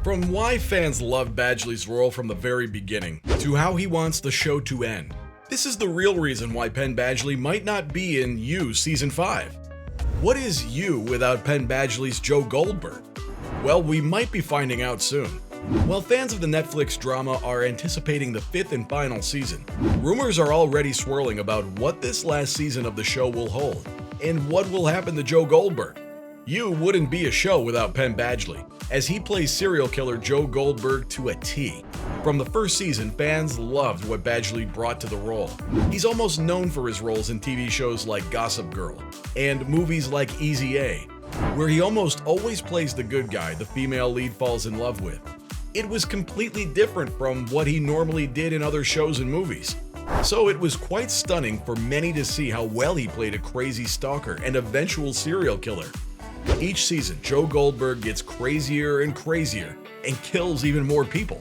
From why fans love Badgley's role from the very beginning, to how he wants the show to end. This is the real reason why Penn Badgley might not be in You Season 5. What is You without Penn Badgley's Joe Goldberg? Well, we might be finding out soon. While fans of the Netflix drama are anticipating the 5th and final season, rumors are already swirling about what this last season of the show will hold, and what will happen to Joe Goldberg. You wouldn't be a show without Penn Badgley, as he plays serial killer Joe Goldberg to a T. From the first season, fans loved what Badgley brought to the role. He's almost known for his roles in TV shows like Gossip Girl, and movies like Easy A, where he almost always plays the good guy the female lead falls in love with. It was completely different from what he normally did in other shows and movies. So it was quite stunning for many to see how well he played a crazy stalker and eventual serial killer. Each season, Joe Goldberg gets crazier and crazier and kills even more people.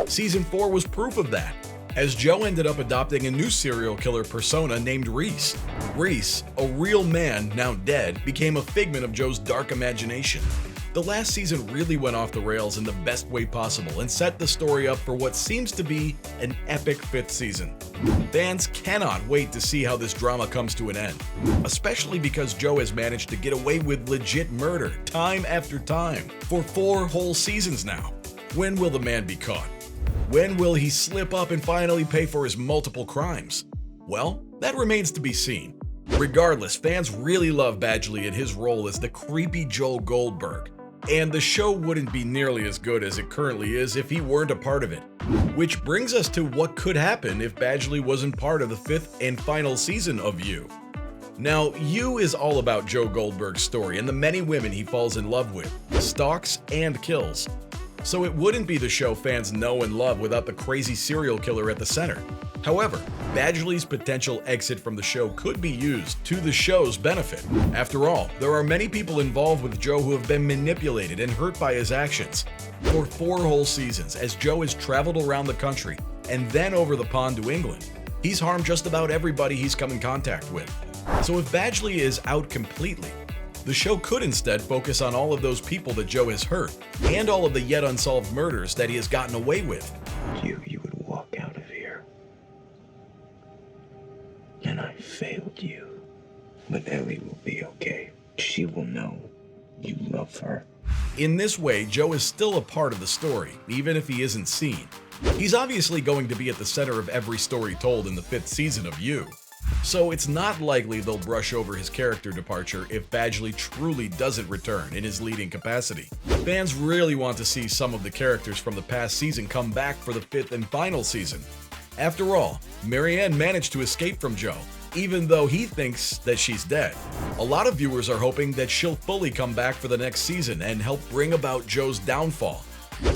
Season 4 was proof of that, as Joe ended up adopting a new serial killer persona named Reese. Reese, a real man now dead, became a figment of Joe's dark imagination. The last season really went off the rails in the best way possible and set the story up for what seems to be an epic 5th season. Fans cannot wait to see how this drama comes to an end, especially because Joe has managed to get away with legit murder time after time for 4 whole seasons now. When will the man be caught? When will he slip up and finally pay for his multiple crimes? Well, that remains to be seen. Regardless, fans really love Badgley and his role as the creepy Joe Goldberg. And the show wouldn't be nearly as good as it currently is if he weren't a part of it. Which brings us to what could happen if Badgley wasn't part of the 5th and final season of You. Now, You is all about Joe Goldberg's story and the many women he falls in love with, stalks, and kills. So it wouldn't be the show fans know and love without the crazy serial killer at the center. However, Badgley's potential exit from the show could be used to the show's benefit. After all, there are many people involved with Joe who have been manipulated and hurt by his actions. For 4 whole seasons, as Joe has traveled around the country and then over the pond to England, he's harmed just about everybody he's come in contact with. So if Badgley is out completely, the show could instead focus on all of those people that Joe has hurt, and all of the yet unsolved murders that he has gotten away with. You would walk out of here. And I failed you. But Ellie will be okay. She will know you love her. In this way, Joe is still a part of the story, even if he isn't seen. He's obviously going to be at the center of every story told in the 5th season of You. So it's not likely they'll brush over his character departure if Badgley truly doesn't return in his leading capacity. Fans really want to see some of the characters from the past season come back for the 5th and final season. After all, Marianne managed to escape from Joe, even though he thinks that she's dead. A lot of viewers are hoping that she'll fully come back for the next season and help bring about Joe's downfall.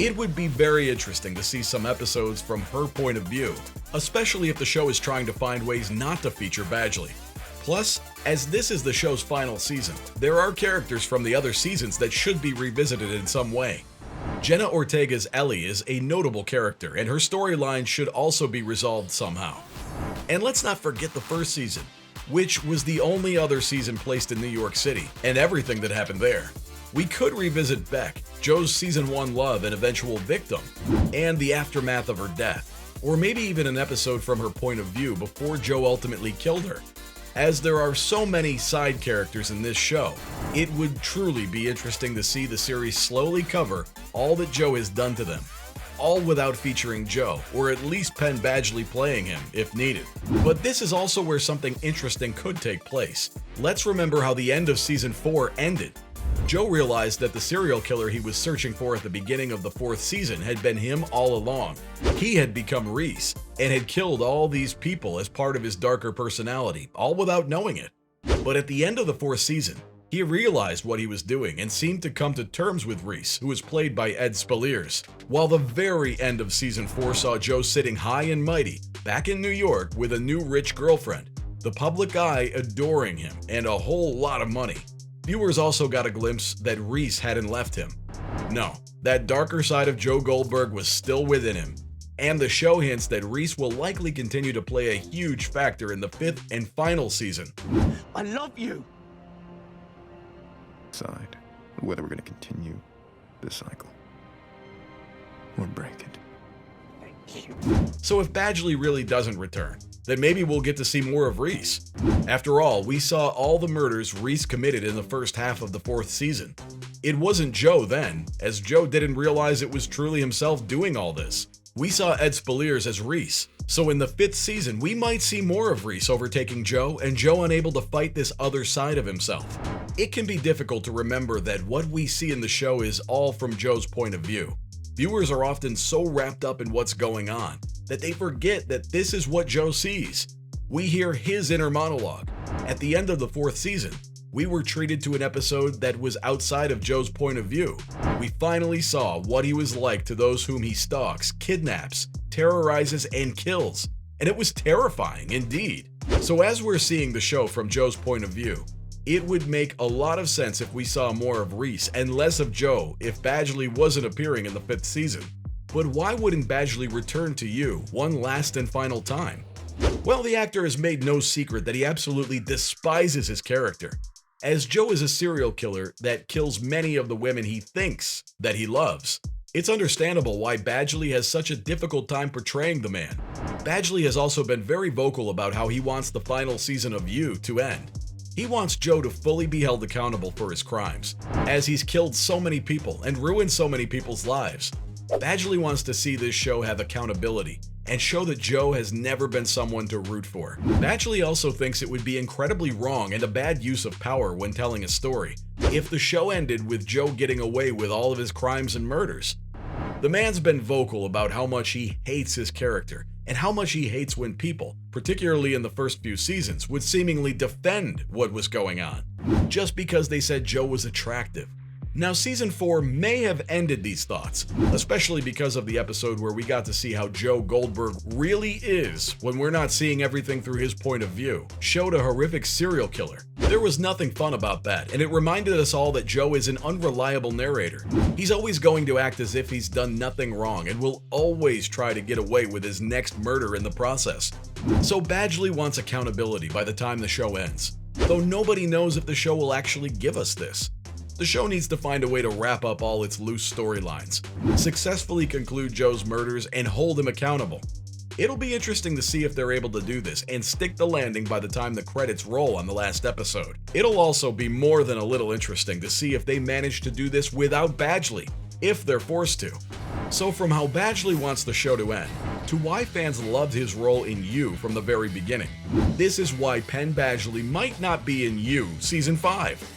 It would be very interesting to see some episodes from her point of view, especially if the show is trying to find ways not to feature Badgley. Plus, as this is the show's final season, there are characters from the other seasons that should be revisited in some way. Jenna Ortega's Ellie is a notable character, and her storyline should also be resolved somehow. And let's not forget the first season, which was the only other season placed in New York City, and everything that happened there. We could revisit Beck, Joe's season 1 love and eventual victim, and the aftermath of her death, or maybe even an episode from her point of view before Joe ultimately killed her. As there are so many side characters in this show, it would truly be interesting to see the series slowly cover all that Joe has done to them, all without featuring Joe, or at least Penn Badgley playing him if needed. But this is also where something interesting could take place. Let's remember how the end of season 4 ended. Joe realized that the serial killer he was searching for at the beginning of the 4th season had been him all along. He had become Reese, and had killed all these people as part of his darker personality, all without knowing it. But at the end of the 4th season, he realized what he was doing and seemed to come to terms with Reese, who was played by Ed Spaliers. While the very end of season 4 saw Joe sitting high and mighty, back in New York with a new rich girlfriend, the public eye adoring him, and a whole lot of money. Viewers also got a glimpse that Reese hadn't left him. No, that darker side of Joe Goldberg was still within him. And the show hints that Reese will likely continue to play a huge factor in the 5th and final season. I love you! Decide whether we're going to continue this cycle. or break it. Thank you. So if Badgley really doesn't return, then maybe we'll get to see more of Reese. After all, we saw all the murders Reese committed in the first half of the 4th season. It wasn't Joe then, as Joe didn't realize it was truly himself doing all this. We saw Ed Spaliers as Reese, so in the 5th season we might see more of Reese overtaking Joe and Joe unable to fight this other side of himself. It can be difficult to remember that what we see in the show is all from Joe's point of view. Viewers are often so wrapped up in what's going on that they forget that this is what Joe sees. We hear his inner monologue. At the end of the 4th season, we were treated to an episode that was outside of Joe's point of view. We finally saw what he was like to those whom he stalks, kidnaps, terrorizes, and kills. And it was terrifying indeed. So as we're seeing the show from Joe's point of view, it would make a lot of sense if we saw more of Reese and less of Joe if Badgley wasn't appearing in the 5th season. But why wouldn't Badgley return to you one last and final time? Well, the actor has made no secret that he absolutely despises his character, as Joe is a serial killer that kills many of the women he thinks that he loves. It's understandable why Badgley has such a difficult time portraying the man. Badgley has also been very vocal about how he wants the final season of You to end. He wants Joe to fully be held accountable for his crimes, as he's killed so many people and ruined so many people's lives. Badgley wants to see this show have accountability and show that Joe has never been someone to root for. Badgley also thinks it would be incredibly wrong and a bad use of power when telling a story if the show ended with Joe getting away with all of his crimes and murders. The man's been vocal about how much he hates his character and how much he hates when people, particularly in the first few seasons, would seemingly defend what was going on just because they said Joe was attractive. Now, season 4 may have ended these thoughts, especially because of the episode where we got to see how Joe Goldberg really is when we're not seeing everything through his point of view, showed a horrific serial killer. There was nothing fun about that, and it reminded us all that Joe is an unreliable narrator. He's always going to act as if he's done nothing wrong and will always try to get away with his next murder in the process. So Badgley wants accountability by the time the show ends, though nobody knows if the show will actually give us this. The show needs to find a way to wrap up all its loose storylines, successfully conclude Joe's murders, and hold him accountable. It'll be interesting to see if they're able to do this and stick the landing by the time the credits roll on the last episode. It'll also be more than a little interesting to see if they manage to do this without Badgley, if they're forced to. So from how Badgley wants the show to end, to why fans loved his role in You from the very beginning, this is why Penn Badgley might not be in You Season 5.